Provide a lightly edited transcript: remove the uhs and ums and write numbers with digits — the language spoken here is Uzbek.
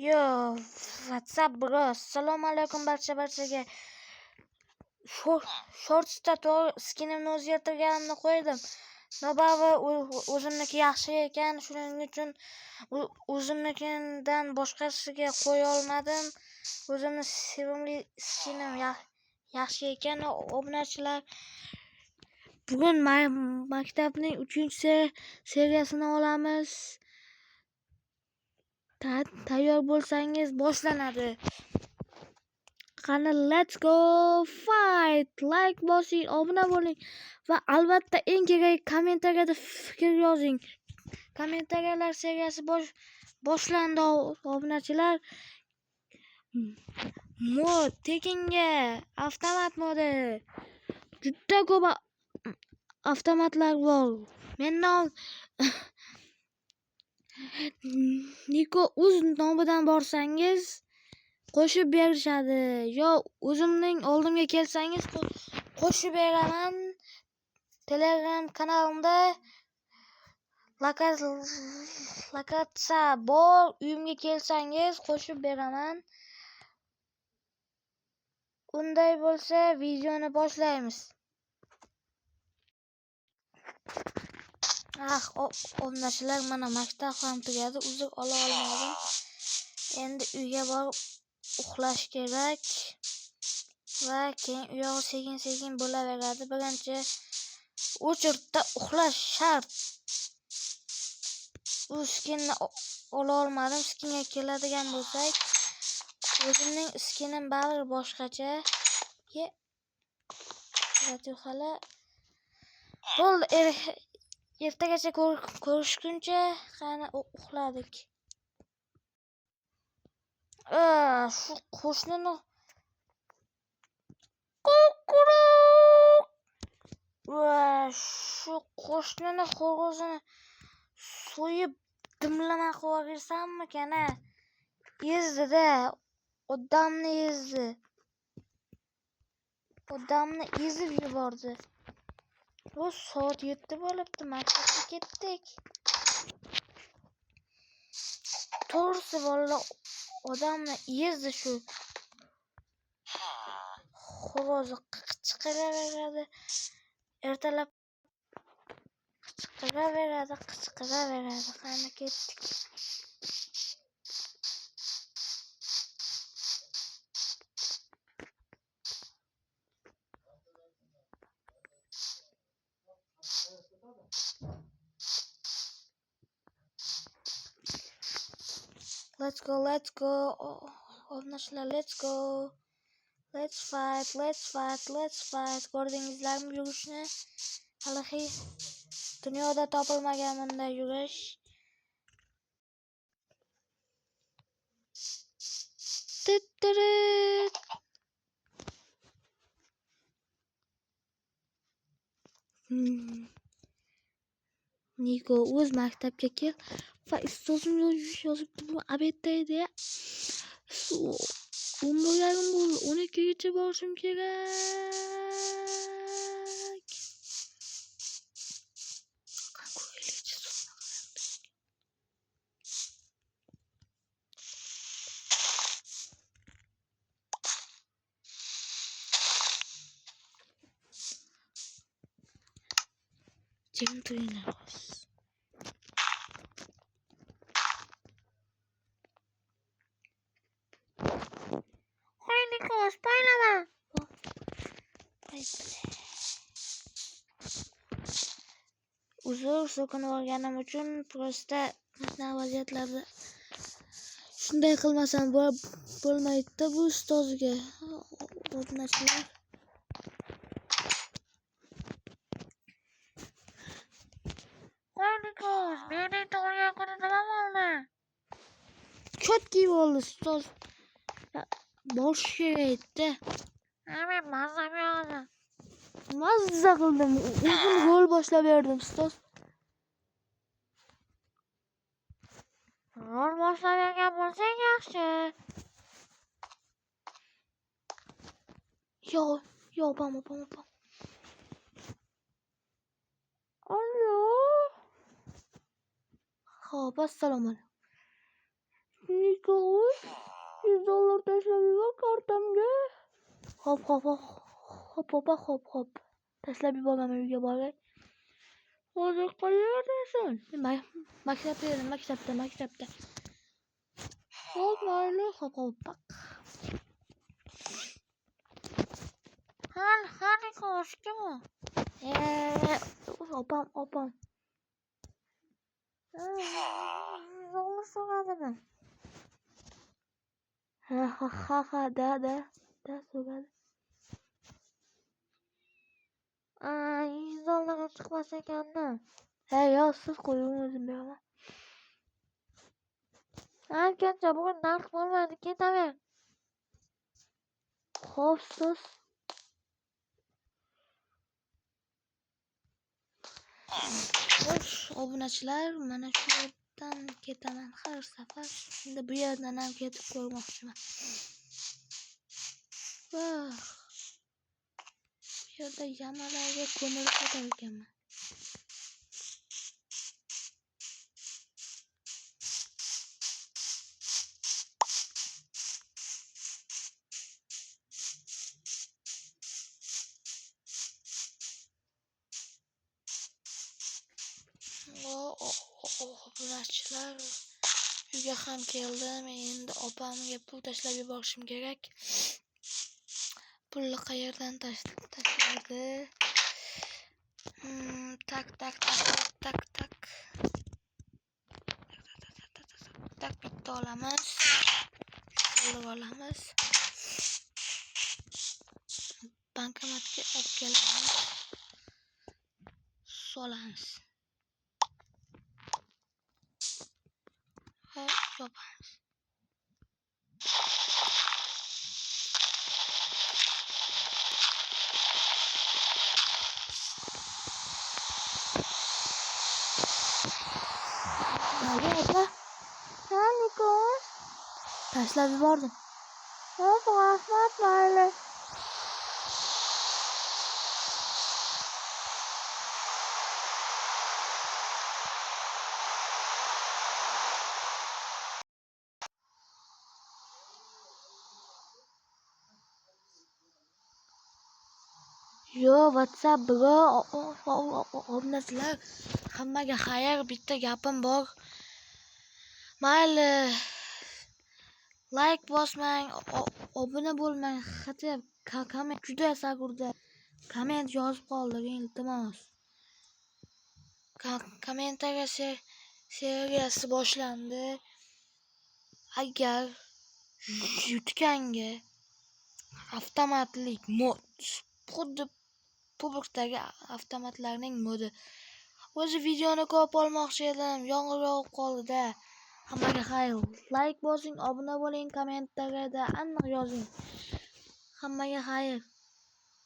Yo, WhatsApp bro. Assalomu alaykum barchaga. Shortsda skinimni o'zgartirganimni qo'ydim. Nabavi o'zimniki yaxshi ekan, shuning uchun o'zimnikidan boshqasiga qo'ya olmadim. O'zimni sevimli skinim yaxshi ekan, obunachilar. Bugun maktabning 3-seriyasini olamiz. Tayyor bo'lsangiz boshlanadi. Qani let's go fight. Like bosing, obuna bo'ling va albatta eng kerak kommentariyada fikr yozing. Kommentariyalar seriyasi boshlandi obunachilar. Mod tekinga avtomat modi. Juda ko'p avtomatlar bor. Mendan Niko o'z nomidan borsangiz qo'shib berishadi. Yo o'zimning oldimga kelsangiz qo'shib beraman. Telegram kanalimda lokatsiya bor. Uyimga kelsangiz qo'shib beraman. Unday bo'lsa videoni boshlaymiz. Obunachilar, mana maktab ham tugadi. Uzr ola olmadim. Endi uyga borib uxlash kerak va keyin uyog'i sekin bo'laveradi. Birinchi o'chirtda uxlash shart. Skinni ola olmadim. Skinga keladigan bo'lsak, o'zimning skinim baribir boshqacha. Hali bo'ldi. Ertagacha ko'rishguncha qani uxladik. Shu qo'shnini xo'rozini so'yib dimlamay qo'yaversammi kana? Ezdi-da, odamni ezdi. Odamni ezib yubordi. Soat 7 bo'libdi, maktabga ketdik. To'g'risi valla odamni ezdi shu. Xo'rozi qichqiraveradi. Ertalab qichqiraveradi. Qani ketdik. Let's go. Obunachilar, let's go. Let's fight. Ko'rdingizlarmi yurishni? Hali dunyoda topilmagan bunday yurish. Niko o'z maktabga kel va ustozim yozibdi, bu obedda edi. 11:30 bo'ldi, 12gacha borishim kerak. Jim turinglar. Spoilerman. Uzr so'kinib olganim uchun prosta vaziyatlarda shunday qilmasam bo'lmaydi-da bu ustozga. Obunachilar. Qo'ynikos, mening tug'ilgan kunim nima bo'ldi? Chotki bo'ldi ustoz. Bosh kerakda. Men mazam yo'qdi. Mazza qildim. Uzun gol boshlab berdim ustoz. Gol boshlab bergan bo'lsang yaxshi. Yo, bam. Allo. Xo'p, assalomu alaykum. Niko'y $100 tashlab yubor kartamga. Hop. Tashlab yuboraman uyga borgay. Hozir qayerdasan? Maktabda edim, maktabda. Hop, mayli, hop. Hani ko'sh kim u? Opam. Zo'rni so'radimi? Ha, da so'radi. $100 chiqmas ekan-da. Yo'q, siz qo'ying, o'zim beraman. Ketcha, bugun narx bo'lmaydi, ketaver. Xo'p, siz. Xo'sh, obunachilar, mana shu yerdan ketaman har safar. Endi bu yerdan ham ketib ko'rmoqchiman. Bu yerda yamalarga ko'milib ketar ekanman. Obunachilar, uyga ham keldim. Endi opamga pul tashlab yuborishim kerak. Pulni qayerdan tashlaydi? Tak. Tak, bitta olamiz. Olamiz. Bankomatga olib kelamiz. Solamiz. Yopamiz. Opa. Niko. Tashlab yubordim. Hop, rahmat, mayli. Yo, WhatsApp bro, obunachilar, hammaga xayr, bitta gapim bor. Mayli, like bosmang, obuna bo'lmang, hatto komment juda sagurda. Komment yozib qoldiring, iltimos. Kommentariya seriyasi boshlandi. Agar yutganga avtomatlik mod, xuddi Publikdagi avtomatlarning modi. O'zi videoni ko'p olmoqchi edim, yomg'ir yog'ib qoldi-da. Hammaga xayr. Like bosing, obuna bo'ling, kommentariyada aniq yozing. Hammaga xayr.